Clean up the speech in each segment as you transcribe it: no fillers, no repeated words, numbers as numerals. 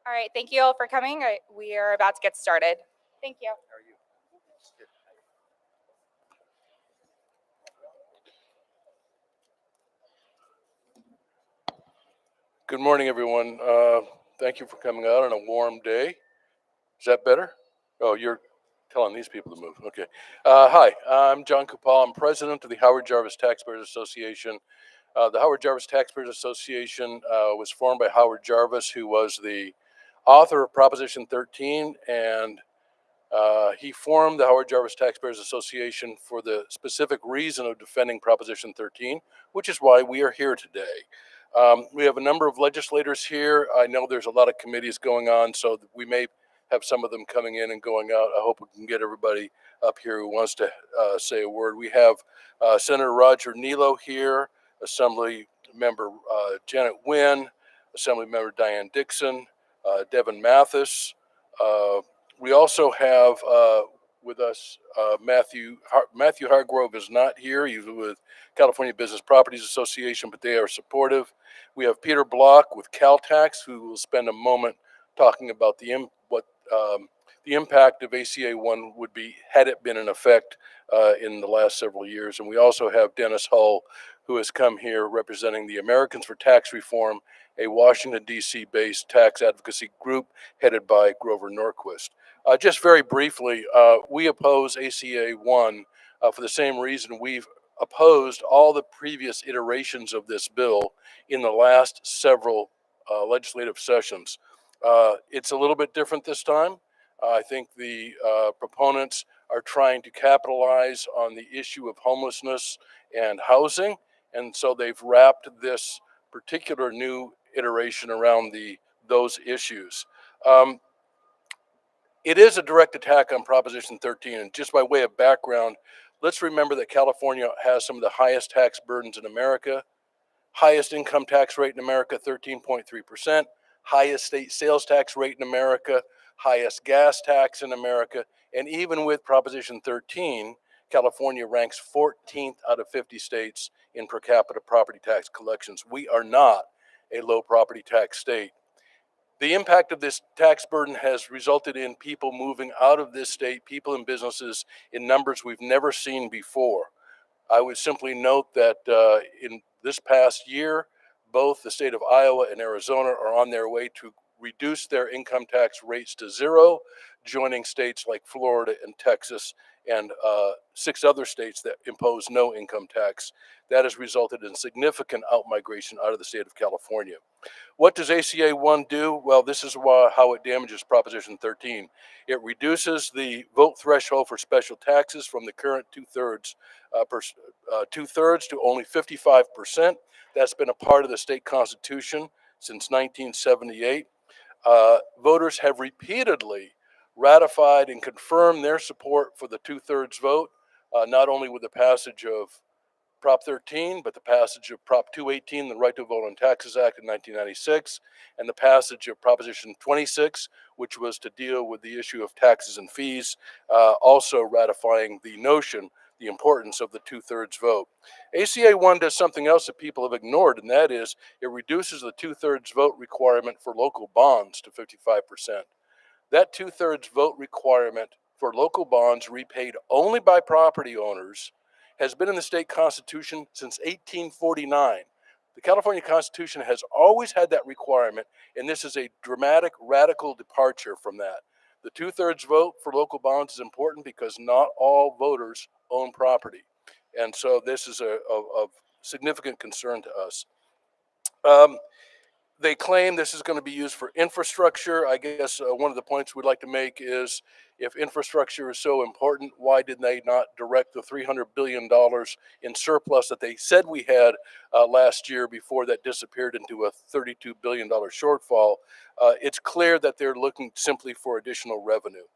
All right, thank you all for coming. We are about to get started. Thank you. How are you? Good morning, everyone. Thank you for coming out on a warm day. Is that better? Oh, you're telling these people to move. Okay. Hi, I'm John Kupal. I'm president of the Howard Jarvis Taxpayers Association. The Howard Jarvis Taxpayers Association was formed by Howard Jarvis, who was the author of Proposition 13, and he formed the Howard Jarvis Taxpayers Association for the specific reason of defending Proposition 13, which is why we are here today. We have a number of legislators here. I know there's a lot of committees going on, so we may have some of them coming in and going out. I hope we can get everybody up here who wants to say a word. We have Senator Roger Nilo here, Assembly Member Janet Wynn, Assembly Member Diane Dixon, Devin Mathis. We also have with us Matthew Hargrove is not here. He's with California Business Properties Association, but they are supportive. We have Peter Block with Caltax, who will spend a moment talking about the impact of ACA 1 would be had it been in effect in the last several years. And we also have Dennis Hull, who has come here representing the Americans for Tax Reform, a Washington, D.C. based tax advocacy group headed by Grover Norquist. Just very briefly, we oppose ACA 1 for the same reason we've opposed all the previous iterations of this bill in the last several legislative sessions. It's a little bit different this time. I think the proponents are trying to capitalize on the issue of homelessness and housing, and so they've wrapped this particular new iteration around those issues. It is a direct attack on Proposition 13, and just by way of background, let's remember that California has some of the highest tax burdens in America, highest income tax rate in America, 13.3%, highest state sales tax rate in America, highest gas tax in America, and even with Proposition 13, California ranks 14th out of 50 states in per capita property tax collections. We are not a low property tax state. The impact of this tax burden has resulted in people moving out of this state, people and businesses in numbers we've never seen before. I would simply note that in this past year, both the state of Iowa and Arizona are on their way to reduce their income tax rates to zero, joining states like Florida and Texas and 6 other states that impose no income tax. That has resulted in significant outmigration out of the state of California. What does ACA 1 do? Well, this is how it damages Proposition 13. It reduces the vote threshold for special taxes from the current two-thirds to only 55%. That's been a part of the state constitution since 1978. Voters have repeatedly ratified and confirmed their support for the two-thirds vote, not only with the passage of Prop 13, but the passage of Prop 218, the Right to Vote on Taxes Act in 1996, and the passage of Proposition 26, which was to deal with the issue of taxes and fees, also ratifying the notion, the importance of the two-thirds vote. ACA 1 does something else that people have ignored, and that is it reduces the two-thirds vote requirement for local bonds to 55%. That two-thirds vote requirement for local bonds repaid only by property owners has been in the state constitution since 1849. The California Constitution has always had that requirement, and this is a dramatic, radical departure from that. The two-thirds vote for local bonds is important because not all voters own property, and so this is of significant concern to us. They claim this is going to be used for infrastructure. I guess one of the points we'd like to make is if infrastructure is so important, why did they not direct the $300 billion in surplus that they said we had last year before that disappeared into a $32 billion shortfall? It's clear that they're looking simply for additional revenue.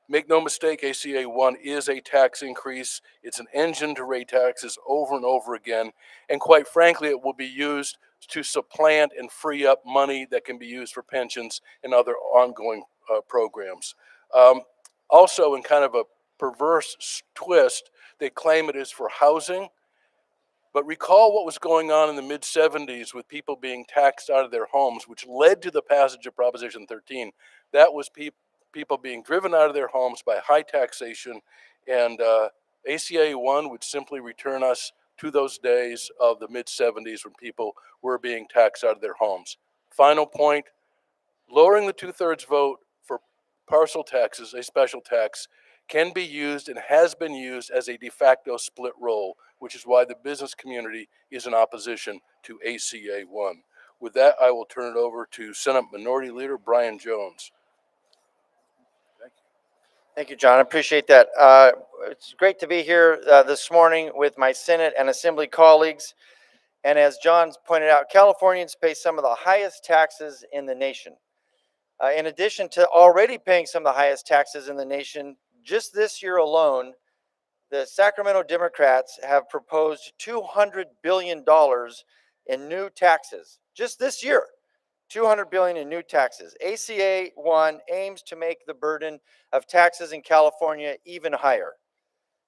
Make no mistake, ACA 1 is a tax increase. It's an engine to raise taxes over and over again. And quite frankly, it will be used to supplant and free up money that can be used for pensions and other ongoing programs. Also, in kind of a perverse twist, they claim it is for housing. But recall what was going on in the mid 70s with people being taxed out of their homes, which led to the passage of Proposition 13. That was people being driven out of their homes by high taxation, and ACA 1 would simply return us to those days of the mid 70s when people were being taxed out of their homes. Final point, lowering the 2/3 vote for parcel taxes, a special tax, can be used and has been used as a de facto split roll, which is why the business community is in opposition to ACA 1. With that, I will turn it over to Senate Minority Leader Brian Jones. Thank you, John. I appreciate that. It's great to be here this morning with my Senate and Assembly colleagues. And as John pointed out, Californians pay some of the highest taxes in the nation. In addition to already paying some of the highest taxes in the nation, just this year alone, the Sacramento Democrats have proposed $200 billion in new taxes. Just this year, $200 billion in new taxes. ACA 1 aims to make the burden of taxes in California even higher.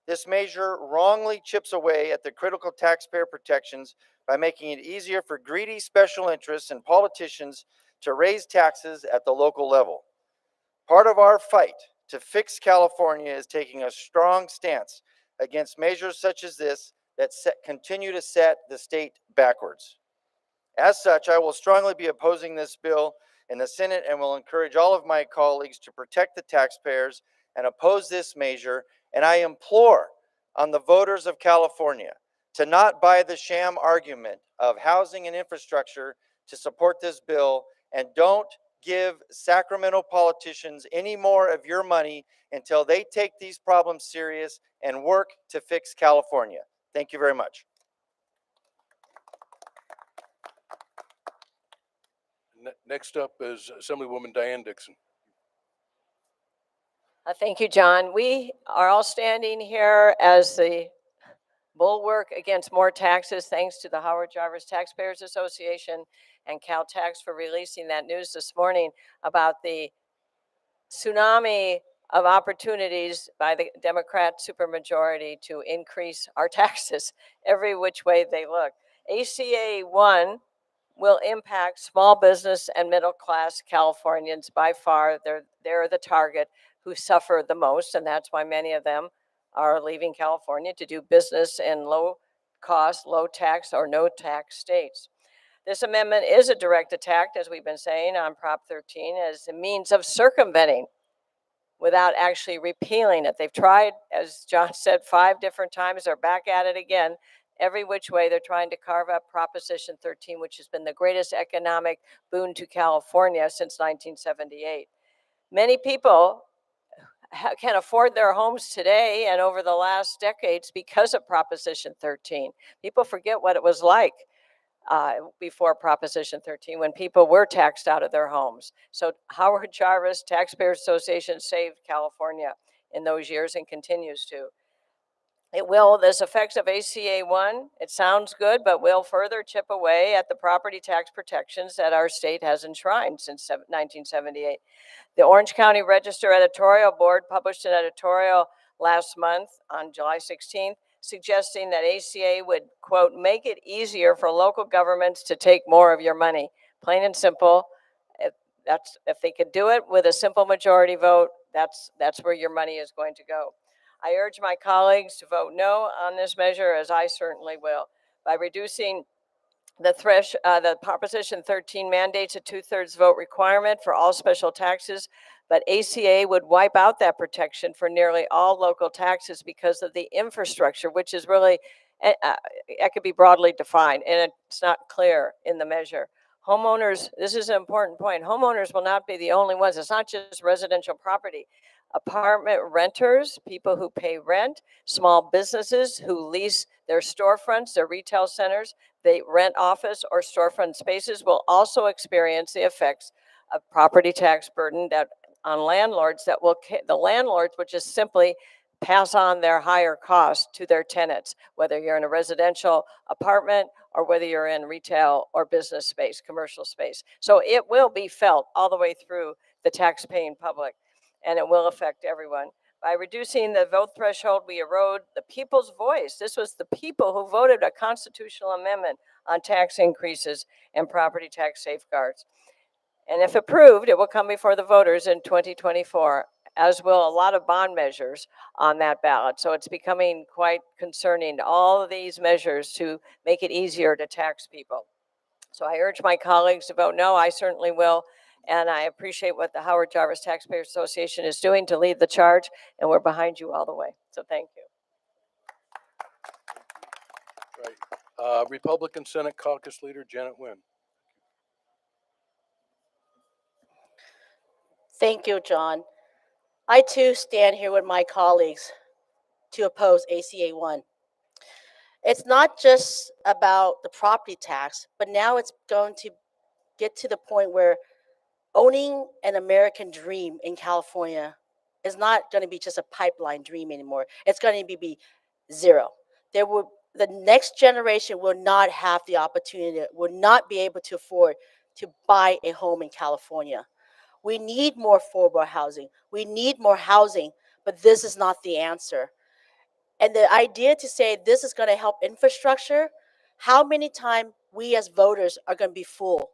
This measure wrongly chips away at the critical taxpayer protections by making it easier for greedy special interests and politicians to raise taxes at the local level. Part of our fight to fix California is taking a strong stance against measures such as this that continue to set the state backwards. As such, I will strongly be opposing this bill in the Senate and will encourage all of my colleagues to protect the taxpayers and oppose this measure. And I implore on the voters of California to not buy the sham argument of housing and infrastructure to support this bill, and don't give Sacramento politicians any more of your money until they take these problems serious and work to fix California. Thank you very much. Next up is Assemblywoman Diane Dixon. Thank you, John. We are all standing here as the bulwark against more taxes, thanks to the Howard Jarvis Taxpayers Association and CalTax for releasing that news this morning about the tsunami of opportunities by the Democrat supermajority to increase our taxes every which way they look. ACA 1 will impact small business and middle class Californians by far. They're the target who suffer the most, and that's why many of them are leaving California to do business in low cost, low tax, or no tax states. This amendment is a direct attack, as we've been saying, on Prop 13 as a means of circumventing without actually repealing it. They've tried, as John said, 5 different times. They're back at it again. Every which way, they're trying to carve up Proposition 13, which has been the greatest economic boon to California since 1978. Many people can afford their homes today and over the last decades because of Proposition 13. People forget what it was like before Proposition 13 when people were taxed out of their homes. So Howard Jarvis Taxpayers Association saved California in those years and continues to. It will, this effects of ACA 1, it sounds good, but will further chip away at the property tax protections that our state has enshrined since 1978. The Orange County Register editorial board published an editorial last month on July 16th, suggesting that ACA would, quote, make it easier for local governments to take more of your money. Plain and simple. If they could do it with a simple majority vote, that's where your money is going to go. I urge my colleagues to vote no on this measure, as I certainly will. By reducing the Proposition 13 mandates a 2/3 vote requirement for all special taxes, but ACA would wipe out that protection for nearly all local taxes because of the infrastructure, which is really, it could be broadly defined, and it's not clear in the measure. Homeowners, this is an important point, homeowners will not be the only ones. It's not just residential property. Apartment renters, people who pay rent, small businesses who lease their storefronts, their retail centers, they rent office or storefront spaces will also experience the effects of property tax burden that on landlords that will, the landlords would just simply pass on their higher costs to their tenants, whether you're in a residential apartment or whether you're in retail or business space, commercial space. So it will be felt all the way through the tax-paying public, and it will affect everyone. By reducing the vote threshold, we erode the people's voice. This was the people who voted a constitutional amendment on tax increases and property tax safeguards. And if approved, it will come before the voters in 2024, as will a lot of bond measures on that ballot. So it's becoming quite concerning, all of these measures to make it easier to tax people. So I urge my colleagues to vote no. I certainly will. And I appreciate what the Howard Jarvis Taxpayer Association is doing to lead the charge. And we're behind you all the way. So thank you. Right. Republican Senate Caucus Leader Janet Nguyen. Thank you, John. I too stand here with my colleagues to oppose ACA 1. It's not just about the property tax, but now it's going to get to the point where owning an American dream in California is not going to be just a pipeline dream anymore. It's going to be zero. The next generation will not have the opportunity, will not be able to afford to buy a home in California. We need more affordable housing. We need more housing, but this is not the answer. And the idea to say this is going to help infrastructure, how many times we as voters are going to be fooled?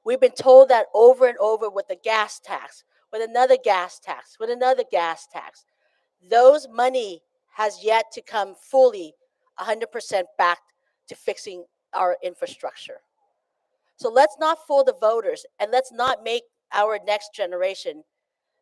We've been told that over and over with the gas tax, with another gas tax, with another gas tax. Those money has yet to come fully 100% back to fixing our infrastructure. So let's not fool the voters, and let's not make our next generation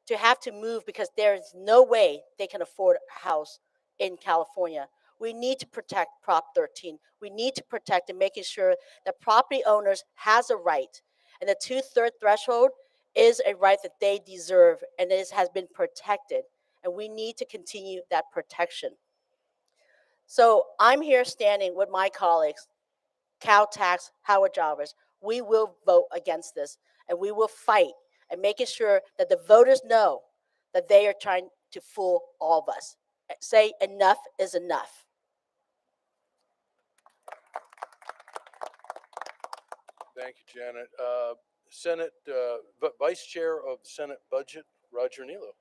to have to move because there is no way they can afford a house in California. We need to protect Prop 13. We need to protect and making sure that property owners has a right. And the 2/3 threshold is a right that they deserve, and it has been protected. And we need to continue that protection. So I'm here standing with my colleagues, Cal Tax, Howard Jarvis. We will vote against this, and we will fight and making sure that the voters know that they are trying to fool all of us. Say enough is enough. Thank you, Janet. Senate Vice Chair of the Senate Budget, Roger Nilo.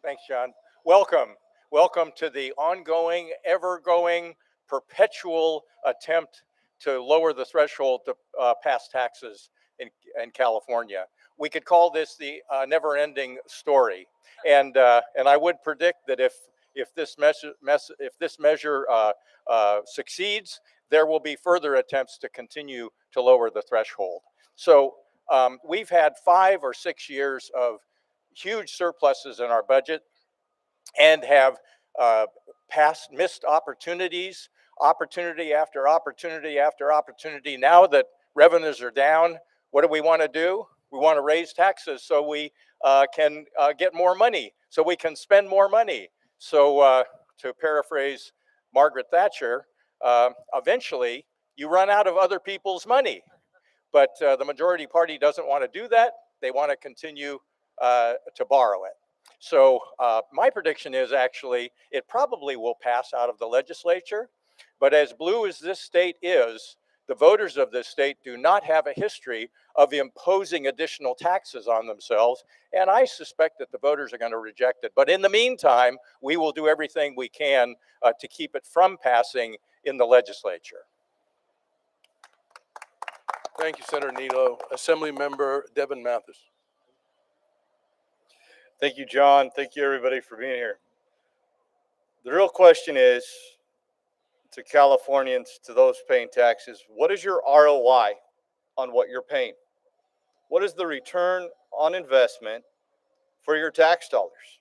Thanks, John. Welcome. Welcome to the ongoing, ever-going, perpetual attempt to lower the threshold to pass taxes in California. We could call this the never-ending story. And I would predict that if this measure succeeds, there will be further attempts to continue to lower the threshold. So we've had 5 or 6 years of huge surpluses in our budget and have missed opportunities, opportunity after opportunity after opportunity. Now that revenues are down, what do we want to do? We want to raise taxes so we can get more money, so we can spend more money. So to paraphrase Margaret Thatcher, eventually you run out of other people's money. But the majority party doesn't want to do that. They want to continue to borrow it. So my prediction is actually it probably will pass out of the legislature. But as blue as this state is, the voters of this state do not have a history of imposing additional taxes on themselves. And I suspect that the voters are going to reject it. But in the meantime, we will do everything we can to keep it from passing in the legislature. Thank you, Senator Nilo. Assembly Member Devin Mathis. Thank you, John. Thank you, everybody, for being here. The real question is, to Californians, to those paying taxes, what is your ROI on what you're paying? What is the return on investment for your tax dollars?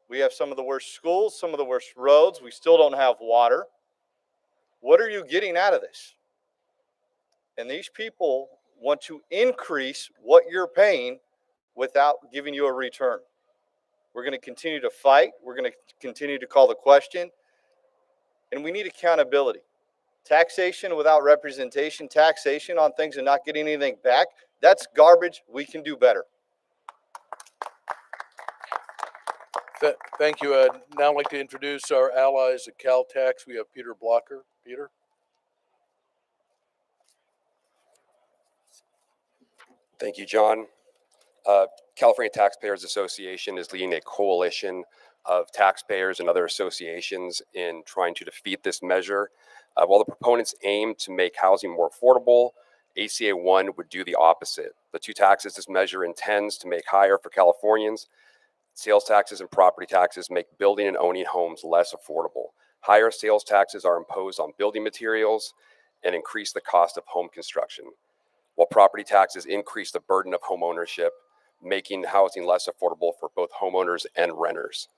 We have some of the worst schools, some of the worst roads. We still don't have water. What are you getting out of this? And these people want to increase what you're paying without giving you a return. We're going to continue to fight. We're going to continue to call the question. And we need accountability. Taxation without representation, taxation on things and not getting anything back, that's garbage. We can do better. Thank you. I'd now like to introduce our allies at Caltax. We have Peter Blocker. Peter. Thank you, John. California Taxpayers Association is leading a coalition of taxpayers and other associations in trying to defeat this measure. While the proponents aim to make housing more affordable, ACA 1 would do the opposite. The two taxes this measure intends to make higher for Californians, sales taxes and property taxes, make building and owning homes less affordable. Higher sales taxes are imposed on building materials and increase the cost of home construction, while property taxes increase the burden of home ownership, making housing less affordable for both homeowners and renters.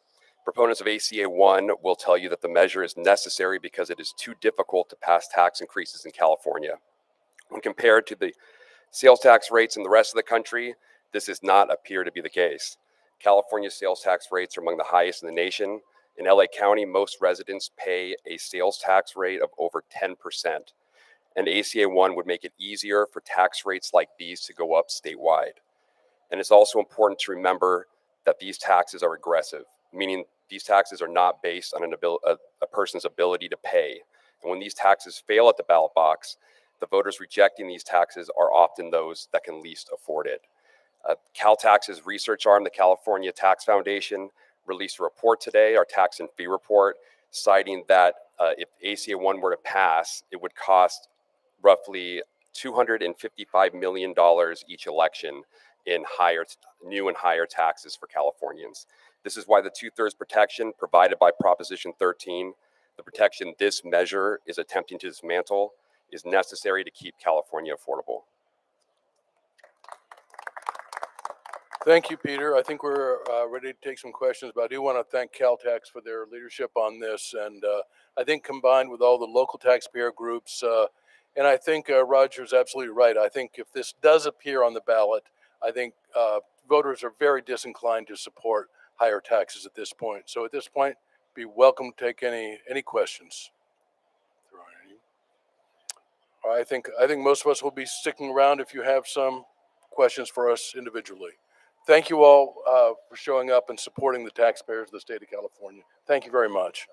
Proponents of ACA 1 will tell you that the measure is necessary because it is too difficult to pass tax increases in California. When compared to the sales tax rates in the rest of the country, this does not appear to be the case. California's sales tax rates are among the highest in the nation. In LA County, most residents pay a sales tax rate of over 10%. And ACA 1 would make it easier for tax rates like these to go up statewide. And it's also important to remember that these taxes are regressive, meaning these taxes are not based on a person's ability to pay. And when these taxes fail at the ballot box, the voters rejecting these taxes are often those that can least afford it. CalTax's research arm, the California Tax Foundation, released a report today, our tax and fee report, citing that if ACA 1 were to pass, it would cost roughly $255 million each election in new and higher taxes for Californians. This is why the two-thirds protection provided by Proposition 13, the protection this measure is attempting to dismantle, is necessary to keep California affordable. Thank you, Peter. I think we're ready to take some questions, but I do want to thank Caltax for their leadership on this. And I think combined with all the local taxpayer groups, and I think Roger's absolutely right. I think if this does appear on the ballot, I think voters are very disinclined to support higher taxes at this point. So at this point, be welcome to take any questions. I think most of us will be sticking around if you have some questions for us individually. Thank you all for showing up and supporting the taxpayers of the state of California. Thank you very much.